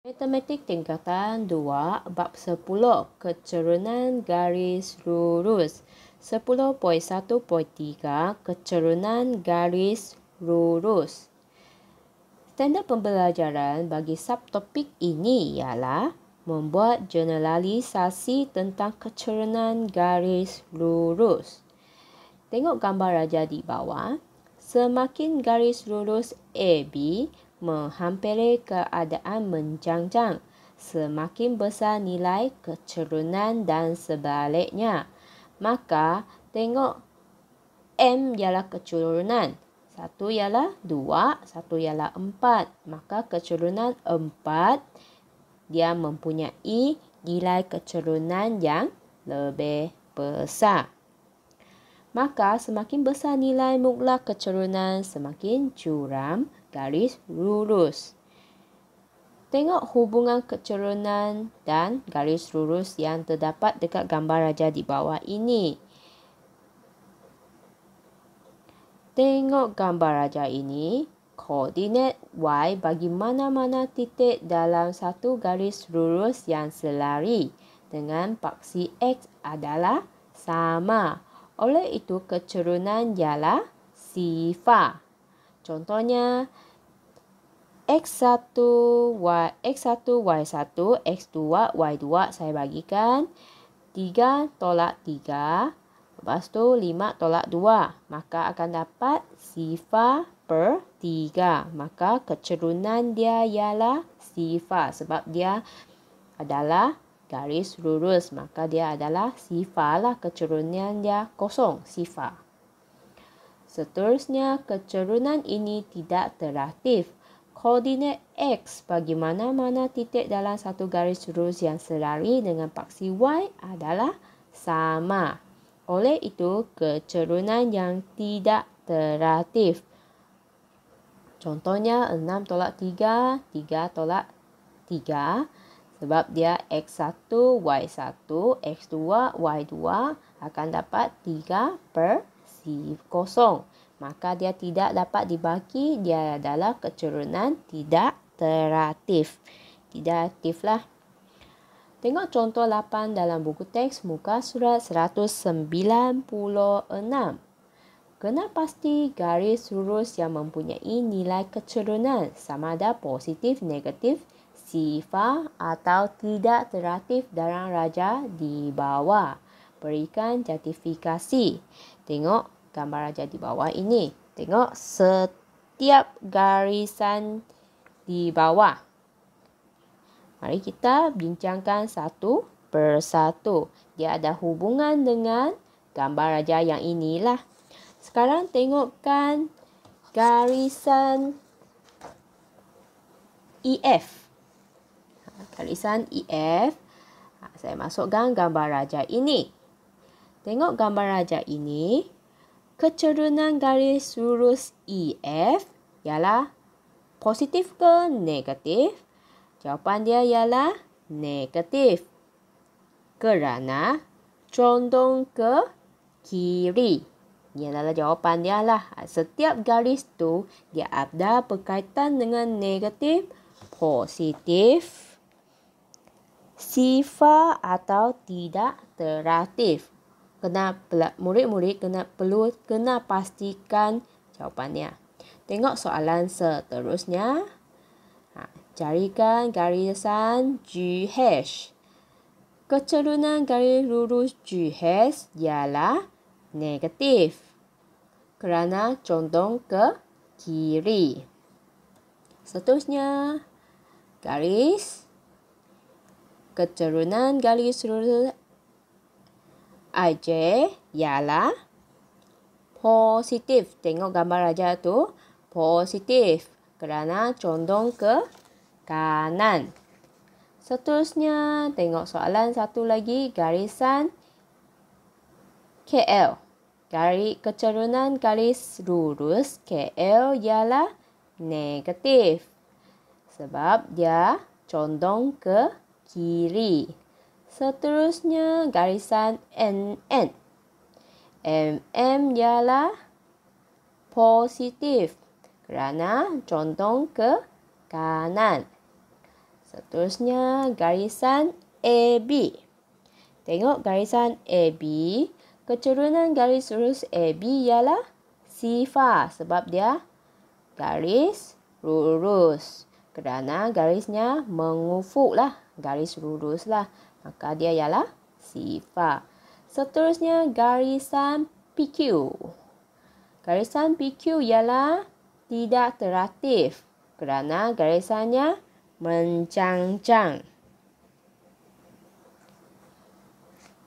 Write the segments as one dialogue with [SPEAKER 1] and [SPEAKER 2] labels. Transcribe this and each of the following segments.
[SPEAKER 1] Matematik tingkatan 2 bab 10 kecerunan garis lurus 10.1.3 kecerunan garis lurus. Standard pembelajaran bagi subtopik ini ialah membuat generalisasi tentang kecerunan garis lurus. Tengok gambar raja di bawah. Semakin garis lurus AB menghampiri keadaan menjangjang, semakin besar nilai kecerunan dan sebaliknya. Maka tengok M ialah kecerunan. Satu ialah 2, satu ialah 4. Maka kecerunan 4 dia mempunyai nilai kecerunan yang lebih besar. Maka semakin besar nilai mutlak kecerunan, semakin curam garis lurus. Tengok hubungan kecerunan dan garis lurus yang terdapat dekat gambar raja di bawah ini. Tengok gambar raja ini. Koordinat Y bagi mana-mana titik dalam satu garis lurus yang selari dengan paksi X adalah sama. Oleh itu, kecerunan ialah sifar. Contohnya, X1, Y1, X2, Y2 saya bagikan 3 tolak 3, lepas tu 5 tolak 2. Maka akan dapat sifar per 3. Maka kecerunan dia ialah sifar sebab dia adalah garis lurus, maka dia adalah sifar lah, kecerunan dia kosong, sifar. Seterusnya, kecerunan ini tidak teraktif. Koordinat X bagi mana-mana titik dalam satu garis lurus yang selari dengan paksi Y adalah sama. Oleh itu, kecerunan yang tidak teraktif. Contohnya 6 tolak 3, 3 tolak 3. Sebab dia X1, Y1, X2, Y2 akan dapat 3 per 0. Maka dia tidak dapat dibagi. Dia adalah kecerunan tidak teraktif. Tidak aktif lah. Tengok contoh 8 dalam buku teks muka surat 196. Kena pasti garis lurus yang mempunyai nilai kecerunan sama ada positif, negatif, sifar atau tidak teraktif dalam raja di bawah. Berikan justifikasi. Tengok gambar raja di bawah ini. Tengok setiap garisan di bawah. Mari kita bincangkan satu persatu. Dia ada hubungan dengan gambar raja yang inilah. Sekarang tengokkan garisan EF. Garisan EF. Saya masukkan gambar raja ini. Tengok gambar raja ini. Kecerunan garis lurus EF ialah positif ke negatif? Jawapan dia ialah negatif. Kerana condong ke kiri. Ini adalah jawapan dia lah. Setiap garis tu dia ada berkaitan dengan negatif, positif, sifar atau tidak teraktif. Murid-murid kena pastikan jawapannya. Tengok soalan seterusnya. Carikan garisan GH. Kecerunan garis lurus GH ialah negatif kerana condong ke kiri. Seterusnya, kecerunan garis lurus IJ ialah positif. Tengok gambar raja tu, positif kerana condong ke kanan. Seterusnya, tengok soalan satu lagi, garisan KL. Kecerunan garis lurus KL ialah negatif. Sebab dia condong ke kiri. Seterusnya, garisan NN. MM ialah positif kerana condong ke kanan. Seterusnya, garisan AB. Tengok garisan AB. Keturunan garis lurus AB ialah sifar sebab dia garis lurus. Kerana garisnya mengufuk lah, garis lurus lah. Maka dia ialah sifar. Seterusnya, garisan PQ. Garisan PQ ialah tidak teratif kerana garisannya mencangcang.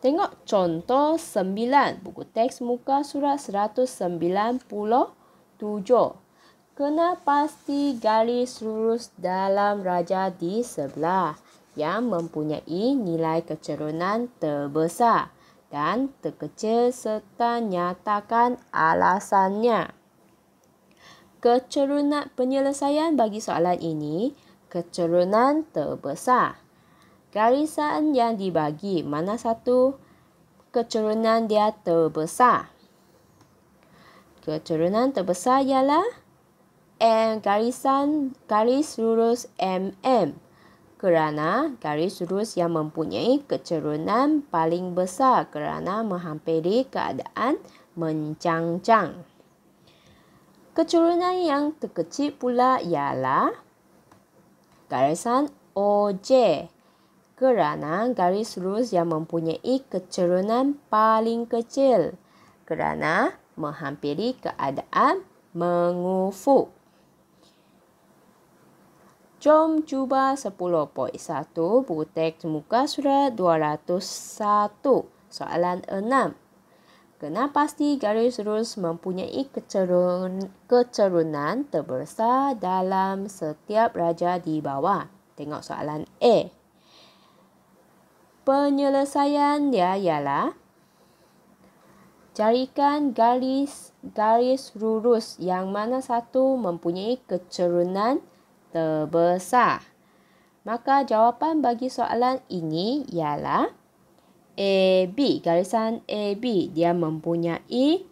[SPEAKER 1] Tengok contoh 9, buku teks muka surat 197. Kena pasti garis lurus dalam raja di sebelah yang mempunyai nilai keturunan terbesar dan terkecil serta nyatakan alasannya. Keturunan penyelesaian bagi soalan ini, keturunan terbesar. Garisan yang dibagi, mana satu keturunan dia terbesar? Keturunan terbesar ialah garis lurus MM. Kerana garis lurus yang mempunyai keturunan paling besar kerana menghampiri keadaan mencangcang. Keturunan yang terkecil pula ialah garisan OJ. Kerana garis lurus yang mempunyai keturunan paling kecil kerana menghampiri keadaan mengufuk. Jom cuba 10.1 buku teks muka surat 201. Soalan 6. Kena pasti garis lurus mempunyai keturunan terbesar dalam setiap raja di bawah. Tengok soalan A. Penyelesaian dia ialah carikan garis lurus yang mana satu mempunyai keturunan terbesar. Maka jawapan bagi soalan ini ialah AB. Garisan AB dia mempunyai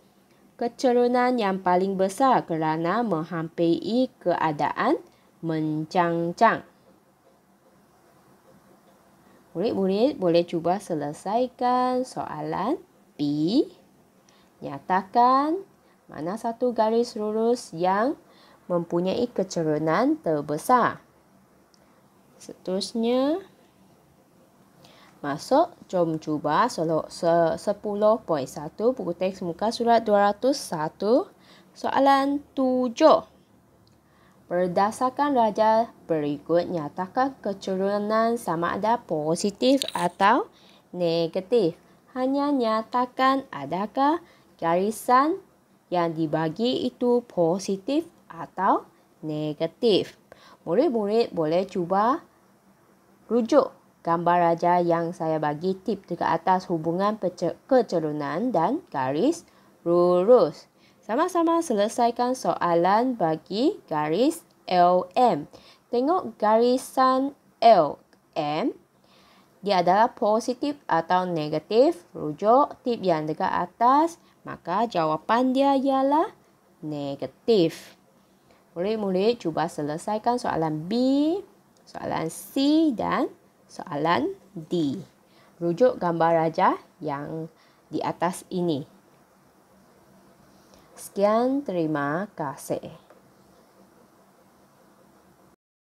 [SPEAKER 1] keturunan yang paling besar kerana menghampiri keadaan mencangcang. Murid-murid boleh cuba selesaikan soalan B. Nyatakan mana satu garis lurus yang mempunyai keturunan terbesar. Seterusnya, masuk jom cuba 10.1 buku teks muka surat 201. Soalan 7. Berdasarkan raja berikut, nyatakan keturunan sama ada positif atau negatif. Hanya nyatakan adakah garisan yang dibagi itu positif atau negatif. Murid-murid boleh cuba rujuk gambar raja yang saya bagi tip dekat atas hubungan keturunan dan garis lurus. Sama-sama selesaikan soalan bagi garis LM. Tengok garisan LM. Dia adalah positif atau negatif. Rujuk tip yang dekat atas. Maka jawapan dia ialah negatif. Murid-murid cuba selesaikan soalan B, soalan C dan soalan D. Rujuk gambar raja yang di atas ini. Sekian, terima kasih.